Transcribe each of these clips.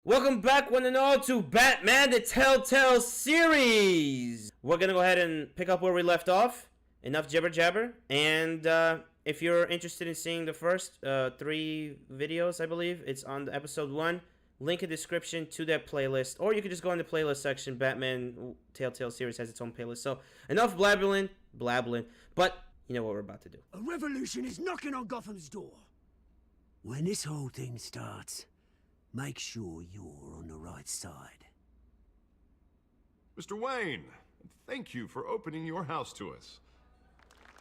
Welcome back, one and all, to Batman-The Telltale Series! We're gonna go ahead and pick up where we left off. Enough jibber-jabber. And if you're interested in seeing the first 3 videos, I believe, it's on episode 1. Link in the description to that playlist. Or you can just go in the playlist section. Batman Telltale Series has its own playlist. So, enough blabbling. But, you know what we're about to do. A revolution is knocking on Gotham's door. When this whole thing starts, make sure you're on the right side. Mr. Wayne, thank you for opening your house to us.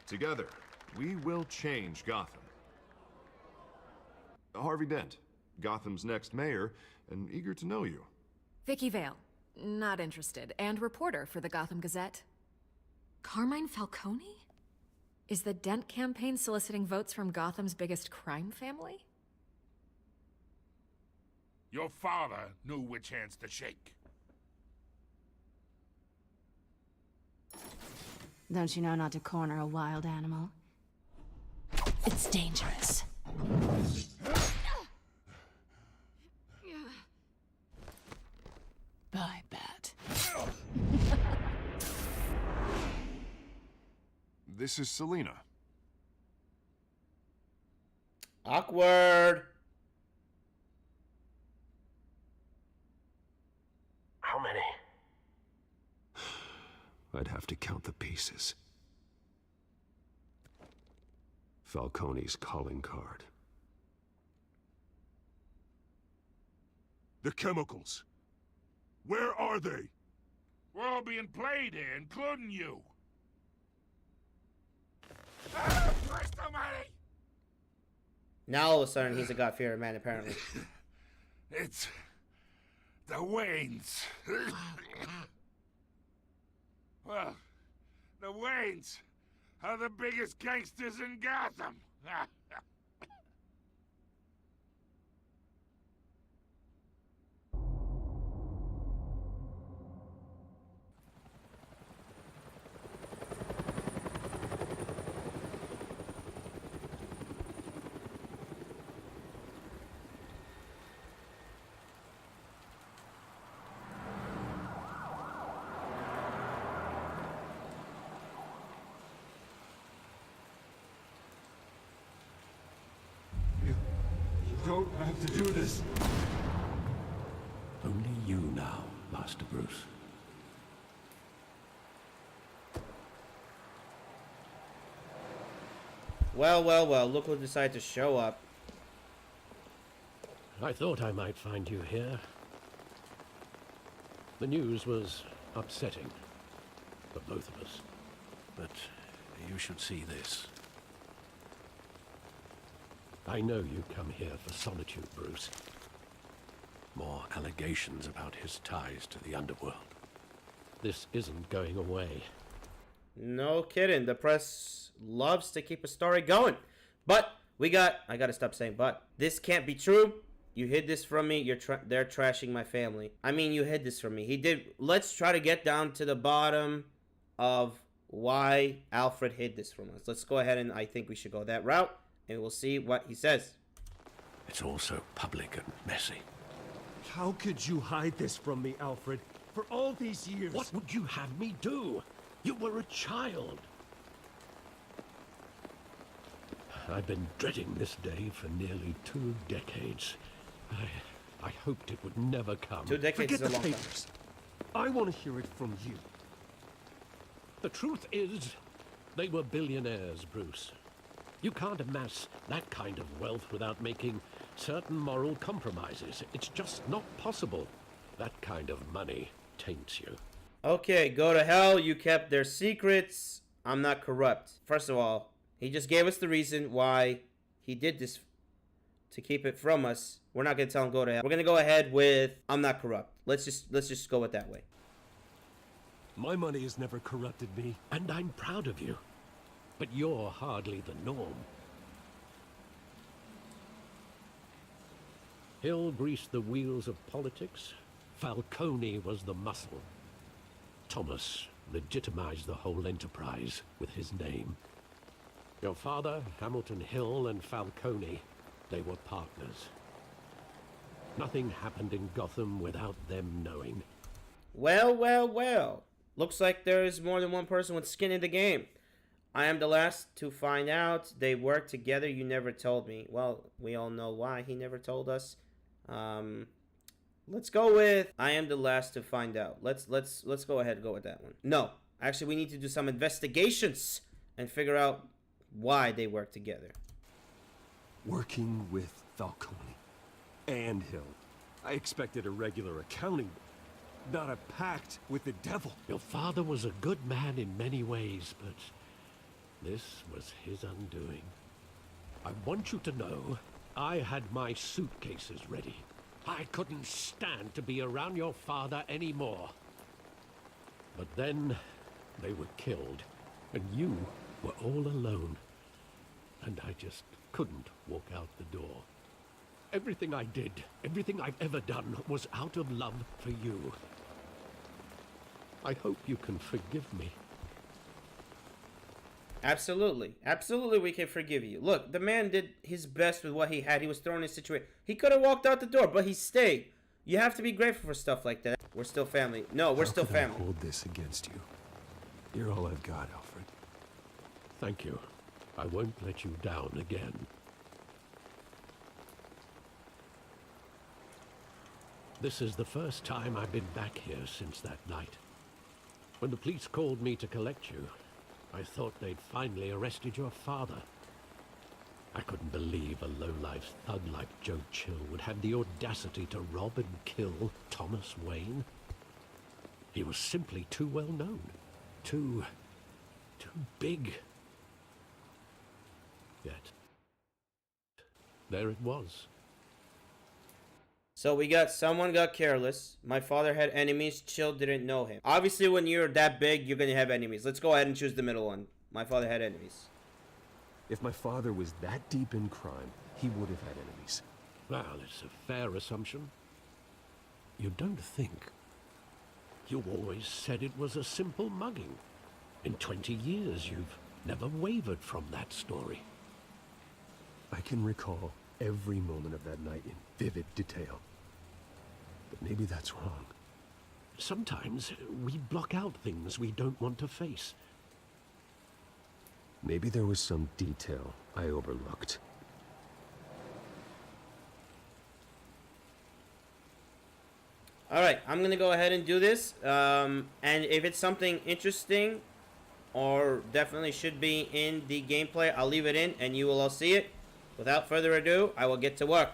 Together, we will change Gotham. Harvey Dent, Gotham's next mayor, and eager to know you. Vicky Vale, not interested, and reporter for the Gotham Gazette. Carmine Falcone? Is the Dent campaign soliciting votes from Gotham's biggest crime family? Your father knew which hands to shake. Don't you know not to corner a wild animal? It's dangerous. Bye, Bat. This is Selina. Awkward. How many? I'd have to count the pieces. Falcone's calling card. The chemicals. Where are they? We're all being played here, including you. Christ almighty! Now all of a sudden he's a God-fearing man, apparently. It's the Waynes. Well, the Waynes are the biggest gangsters in Gotham. Don't have to do this. Only you now, Master Bruce. Well, look who decided to show up. I thought I might find you here. The news was upsetting for both of us. But you should see this. I know you come here for solitude, Bruce. More allegations about his ties to the underworld. This isn't going away. No kidding. The press loves to keep a story going. But I gotta stop saying but. This can't be true. You hid this from me. They're trashing my family. I mean, you hid this from me. He did. Let's try to get down to the bottom of why Alfred hid this from us. Let's go ahead and I think we should go that route. And we'll see what he says. It's all so public and messy. How could you hide this from me, Alfred? For all these years... What would you have me do? You were a child. I've been dreading this day for nearly 2 decades. I hoped it would never come. 2 decades Forget is a the long time. papers. I want to hear it from you. The truth is, they were billionaires, Bruce. You can't amass that kind of wealth without making certain moral compromises. It's just not possible. That kind of money taints you. Okay, go to hell. You kept their secrets. I'm not corrupt. First of all, he just gave us the reason why he did this to keep it from us. We're not gonna tell him go to hell. We're gonna go ahead with I'm not corrupt. Let's just go with that way. My money has never corrupted me. And I'm proud of you. But you're hardly the norm. Hill greased the wheels of politics. Falcone was the muscle. Thomas legitimized the whole enterprise with his name. Your father, Hamilton Hill, and Falcone, they were partners. Nothing happened in Gotham without them knowing. Well, well, well. Looks like there's more than one person with skin in the game. I am the last to find out. They work together. You never told me. Well, we all know why he never told us. Let's go with I am the last to find out. Let's go ahead and go with that one. No, actually, we need to do some investigations and figure out why they work together. Working with Falcone and Hill. I expected a regular accounting, not a pact with the devil. Your father was a good man in many ways, but this was his undoing. I want you to know, I had my suitcases ready. I couldn't stand to be around your father anymore. But then, they were killed, and you were all alone. And I just couldn't walk out the door. Everything I did, everything I've ever done, was out of love for you. I hope you can forgive me. Absolutely. Absolutely, we can forgive you. Look, the man did his best with what he had. He was thrown in a situation. He could have walked out the door, but he stayed. You have to be grateful for stuff like that. We're still family. No, we're still family. How could I hold this against you? You're all I've got, Alfred. Thank you. I won't let you down again. This is the first time I've been back here since that night. When the police called me to collect you, I thought they'd finally arrested your father. I couldn't believe a low-life thug like Joe Chill would have the audacity to rob and kill Thomas Wayne. He was simply too well known. Too big. Yet, there it was. So we got someone got careless. My father had enemies. Chill didn't know him. Obviously, when you're that big, you're going to have enemies. Let's go ahead and choose the middle one. My father had enemies. If my father was that deep in crime, he would have had enemies. Well, it's a fair assumption. You don't think? You always said it was a simple mugging. In 20 years, you've never wavered from that story. I can recall every moment of that night in vivid detail. But maybe that's wrong. Sometimes we block out things we don't want to face. Maybe there was some detail I overlooked. Alright, I'm going to go ahead and do this. And if it's something interesting, or definitely should be in the gameplay, I'll leave it in and you will all see it. Without further ado, I will get to work.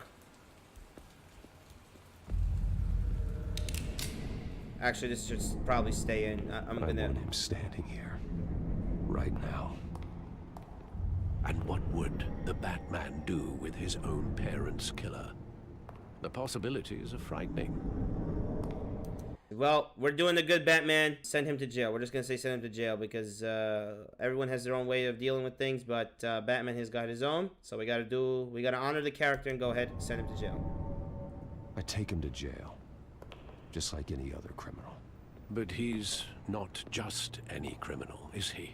Actually, this should probably stay in. I'm I gonna... want him standing here. Right now. And what would the Batman do with his own parents' killer? The possibilities are frightening. Well, we're doing the good Batman. Send him to jail. We're just gonna say send him to jail because everyone has their own way of dealing with things, but Batman has got his own. So we gotta honor the character and go ahead and send him to jail. I take him to jail. Just like any other criminal. But he's not just any criminal, is he?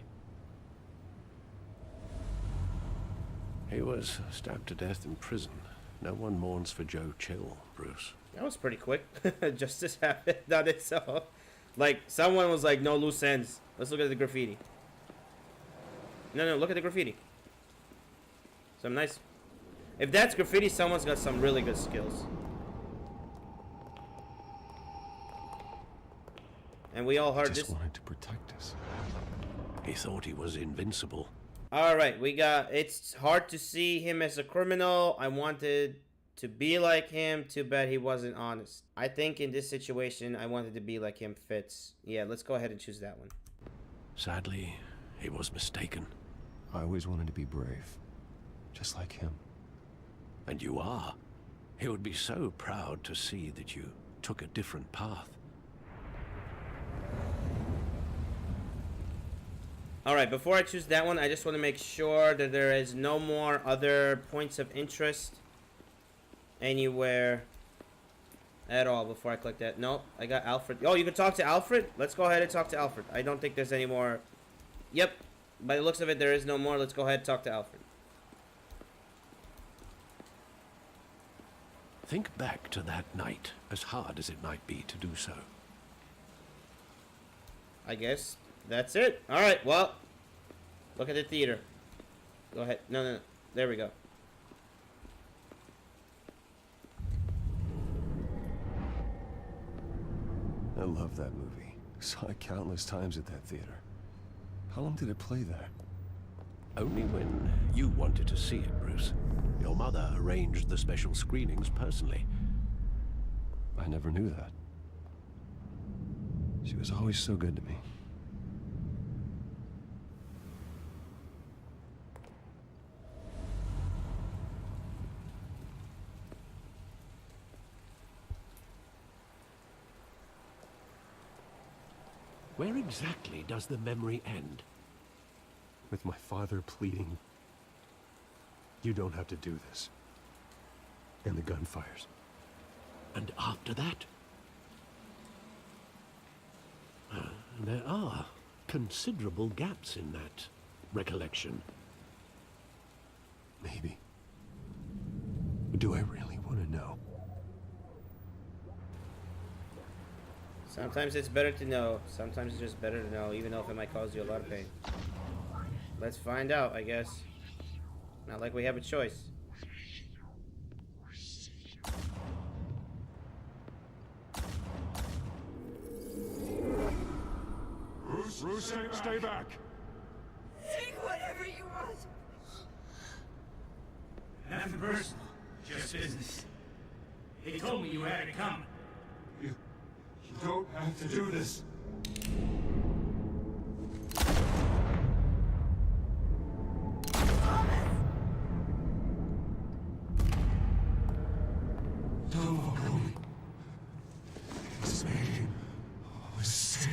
He was stabbed to death in prison. No one mourns for Joe Chill, Bruce. That was pretty quick. Justice happened on itself. Like, someone was like, no loose ends. Let's look at the graffiti. No, look at the graffiti. Some nice... If that's graffiti, someone's got some really good skills. And we all heard Just this. wanted to protect us. He thought he was invincible. Alright, we got... It's hard to see him as a criminal. I wanted to be like him. Too bad he wasn't honest. I think in this situation, I wanted to be like him fits. Yeah, let's go ahead and choose that one. Sadly, he was mistaken. I always wanted to be brave. Just like him. And you are. He would be so proud to see that you took a different path. Alright, before I choose that one, I just want to make sure that there is no more other points of interest anywhere at all before I click that. Nope, I got Alfred. Oh, you can talk to Alfred? Let's go ahead and talk to Alfred. I don't think there's any more. Yep, by the looks of it, there is no more. Let's go ahead and talk to Alfred. Think back to that night, as hard as it might be to do so. I guess that's it. All right, well, look at the theater. Go ahead. No, no, no. There we go. I love that movie. Saw it countless times at that theater. How long did it play there? Only when you wanted to see it, Bruce. Your mother arranged the special screenings personally. I never knew that. She was always so good to me. Where exactly does the memory end? With my father pleading, "You don't have to do this." And the gunfires. And after that? There are considerable gaps in that recollection. Maybe. Do I really want to know? Sometimes it's better to know. Sometimes it's just better to know, even though if it might cause you a lot of pain. Let's find out, I guess. Not like we have a choice. Bruce, stay back. Take whatever you want. Nothing personal, just business. They told me you had it coming. You don't have to do this. Don't walk away. It's made a mistake.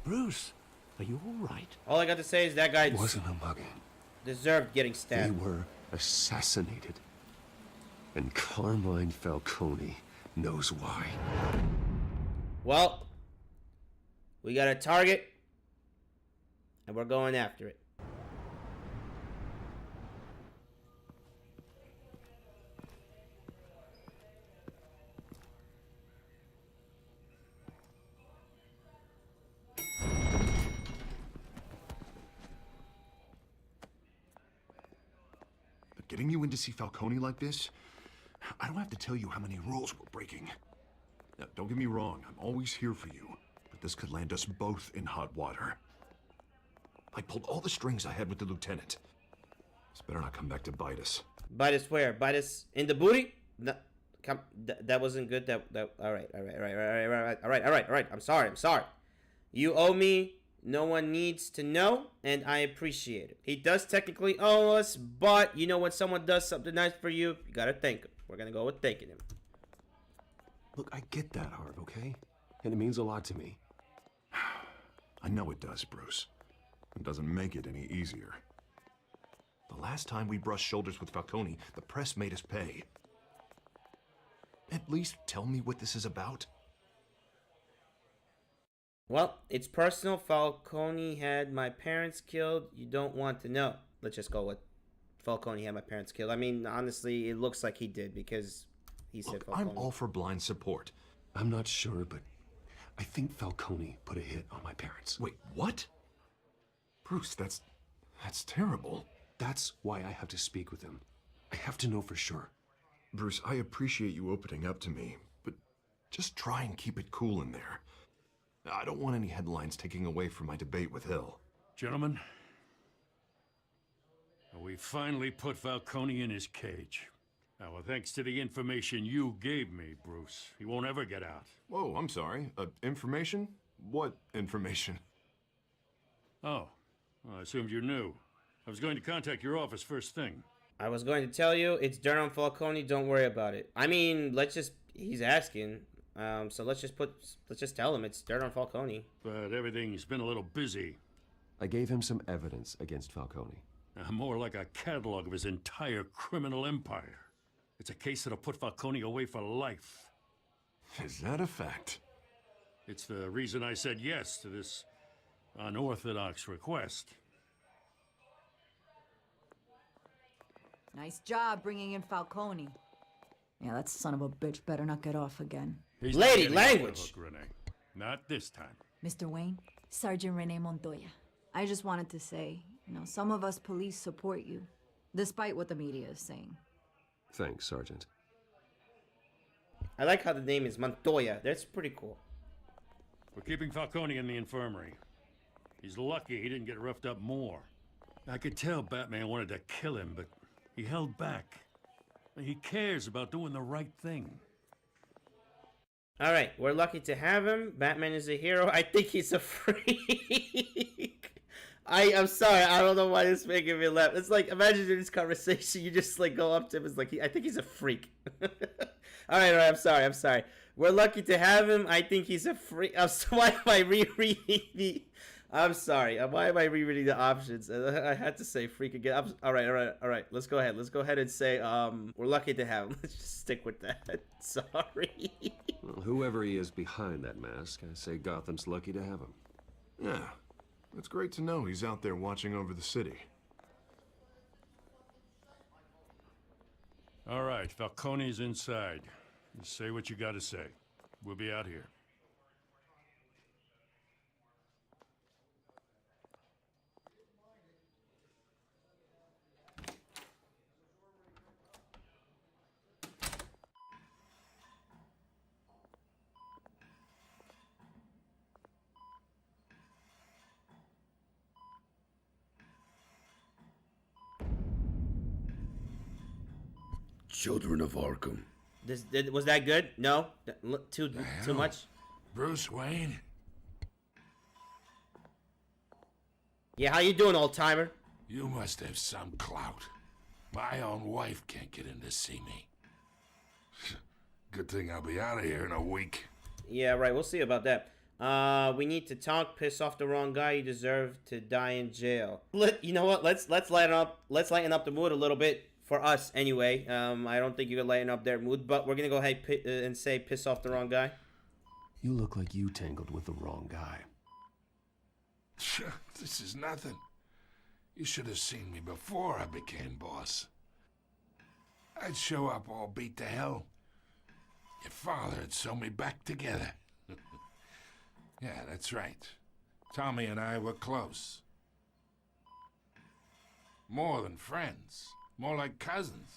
Bruce, are you all right? All I got to say is that guy It wasn't a mugging. deserved getting They stabbed. were assassinated. And Carmine Falcone knows why. Well, we got a target, and we're going after it. But getting you in to see Falcone like this, I don't have to tell you how many rules we're breaking. Now, don't get me wrong, I'm always here for you, but this could land us both in hot water. I pulled all the strings I had with the lieutenant. This better not come back to bite us. Bite us where? Bite us in the booty? No, come. That wasn't good. All right. I'm sorry. You owe me. No one needs to know, and I appreciate it. He does technically owe us, but you know when someone does something nice for you, you gotta thank him. We're gonna go with thanking him. Look, I get that, Harv, okay? And it means a lot to me. I know it does, Bruce. It doesn't make it any easier. The last time we brushed shoulders with Falcone, the press made us pay. At least tell me what this is about. Well, it's personal. Falcone had my parents killed. You don't want to know. Let's just go with Falcone had my parents killed. I mean, honestly, it looks like he did because he said Look, Falcone. I'm all for blind support. I'm not sure, but I think Falcone put a hit on my parents. Wait, what? Bruce, that's terrible. That's why I have to speak with him. I have to know for sure. Bruce, I appreciate you opening up to me, but just try and keep it cool in there. I don't want any headlines taking away from my debate with Hill. Gentlemen, we finally put Falcone in his cage. Now, thanks to the information you gave me, Bruce, he won't ever get out. Whoa, I'm sorry. Information? What information? Oh, Well, I assumed you knew. I was going to contact your office first thing. I was going to tell you, it's dirt on Falcone, don't worry about it. I mean, he's asking. So let's just tell him it's dirt on Falcone. But everything's been a little busy. I gave him some evidence against Falcone. More like a catalog of his entire criminal empire. It's a case that'll put Falcone away for life. Is that a fact? It's the reason I said yes to this unorthodox request. Nice job bringing in Falcone. Yeah, that son of a bitch better not get off again. He's Lady, not getting off the language. hook, Renee. Not this time. Mr. Wayne, Sergeant Renee Montoya. I just wanted to say, some of us police support you, despite what the media is saying. Thanks, Sergeant. I like how the name is Montoya. That's pretty cool. We're keeping Falcone in the infirmary. He's lucky he didn't get roughed up more. I could tell Batman wanted to kill him, but he held back. He cares about doing the right thing. All right, we're lucky to have him. Batman is a hero. I think he's a freak. I'm sorry. I don't know why this is making me laugh. It's like, imagine in this conversation, you just like go up to him. It's like, I think he's a freak. All right. I'm sorry. We're lucky to have him. I think he's a freak. Why am I rereading the? I'm sorry. Why am I rereading the options? I had to say freak again. All right. Let's go ahead. Let's go ahead and say we're lucky to have him. Let's just stick with that. Sorry. Well, whoever he is behind that mask, I say Gotham's lucky to have him. Yeah. It's great to know he's out there watching over the city. All right, Falcone's inside. You say what you gotta say. We'll be out here. Children of Arkham. Was that good? No? Too much? Bruce Wayne? Yeah, how you doing, old timer? You must have some clout. My own wife can't get in to see me. Good thing I'll be out of here in a week. Yeah, right. We'll see about that. We need to talk. Piss off the wrong guy. You deserve to die in jail. You know what? Let's lighten up. Let's lighten up the mood a little bit. For us, anyway. I don't think you could lighten up their mood, but we're gonna go ahead and say piss off the wrong guy. You look like you tangled with the wrong guy. This is nothing. You should have seen me before I became boss. I'd show up all beat to hell. Your father had sew me back together. Yeah, that's right. Tommy and I were close. More than friends. More like cousins.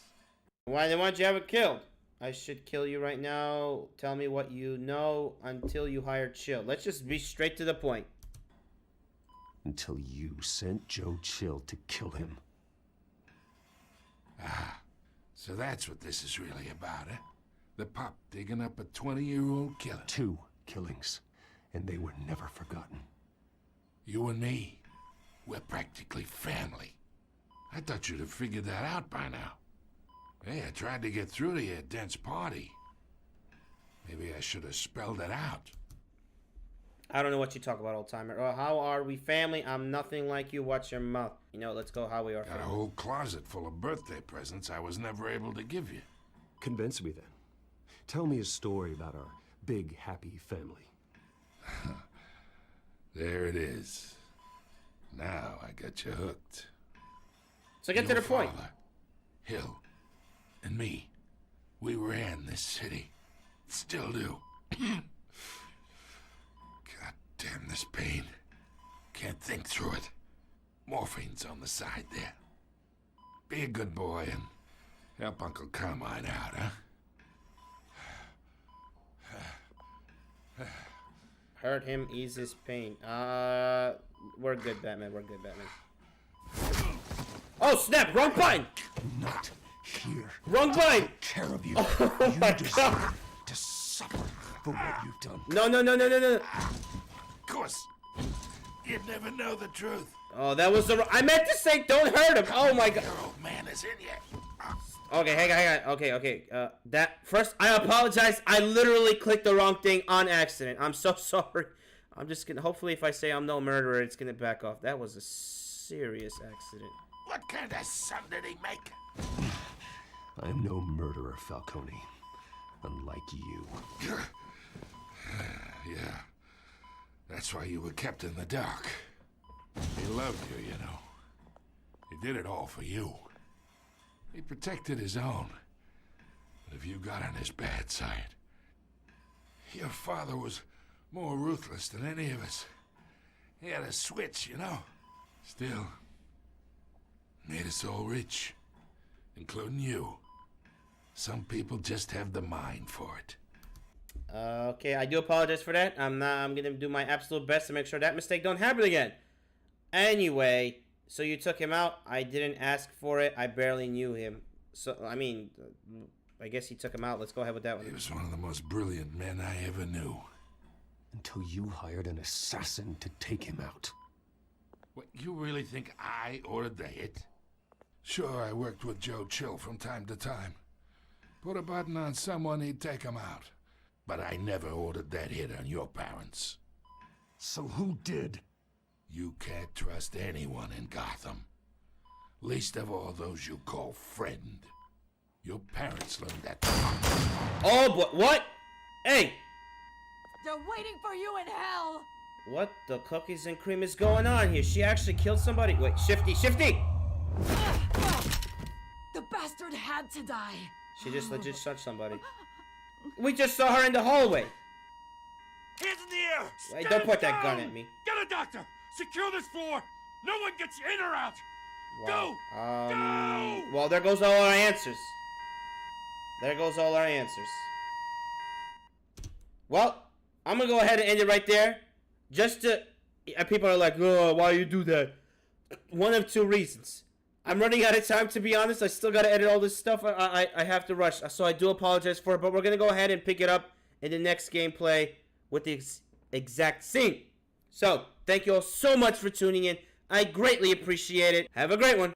Why don't you have it killed? I should kill you right now. Tell me what you know until you hire Chill. Let's just be straight to the point. Until you sent Joe Chill to kill him. Ah, so that's what this is really about, eh? The pup digging up a 20-year-old killer. 2 killings, and they were never forgotten. You and me, we're practically family. I thought you'd have figured that out by now. Hey, I tried to get through to your dense party. Maybe I should have spelled it out. I don't know what you talk about, old timer. How are we family? I'm nothing like you. Watch your mouth. Let's go how we are Got a family. whole closet full of birthday presents I was never able to give you. Convince me then. Tell me a story about our big, happy family. There it is. Now I got you hooked. So get to the point. Father, Hill, and me, we ran this city. Still do. God damn this pain. Can't think through it. Morphine's on the side there. Be a good boy and help Uncle Carmine out, huh? Hurt him, ease his pain. We're good, Batman. We're good, Batman. Oh, snap! Wrong button! Not here. Wrong button! Care of you. Oh You my deserve God. to suffer for what you've done. No. Of course. You'd never know the truth. Oh, that was the. I meant to say don't hurt him. Oh my god. Your old man is in yet. Okay, hang on. Okay. That first, I apologize. I literally clicked the wrong thing on accident. I'm so sorry. I'm just gonna. Hopefully, if I say I'm no murderer, it's gonna back off. That was a serious accident. What kind of son did he make? I am no murderer, Falcone. Unlike you. Yeah. That's why you were kept in the dark. He loved you, you know. He did it all for you. He protected his own. But if you got on his bad side, your father was more ruthless than any of us. He had a switch, you know. Still, made us all rich, including you. Some people just have the mind for it. Okay, I do apologize for that. I'm gonna do my absolute best to make sure that mistake don't happen again. Anyway, so you took him out. I didn't ask for it. I barely knew him. So, I mean, I guess he took him out. Let's go ahead with that one. He was one of the most brilliant men I ever knew. Until you hired an assassin to take him out. What, you really think I ordered the hit? Sure, I worked with Joe Chill from time to time. Put a button on someone, he'd take him out. But I never ordered that hit on your parents. So who did? You can't trust anyone in Gotham. Least of all those you call friend. Your parents learned that. Oh, boy, what? Hey! They're waiting for you in hell! What the cookies and cream is going on here? She actually killed somebody? Wait, Shifty! The bastard had to die. She just legit shot somebody. We just saw her in the hallway. Hands in the air! Hey, don't put that gun at me. Get a doctor! Secure this floor! No one gets in or out! Wow. Go! Well, there goes all our answers. Well, I'm gonna go ahead and end it right there. Just to... People are like, oh, why you do that? One of two reasons. I'm running out of time, to be honest. I still gotta edit all this stuff. I have to rush. So I do apologize for it, but we're gonna go ahead and pick it up in the next gameplay with the exact scene. So, thank you all so much for tuning in. I greatly appreciate it. Have a great one.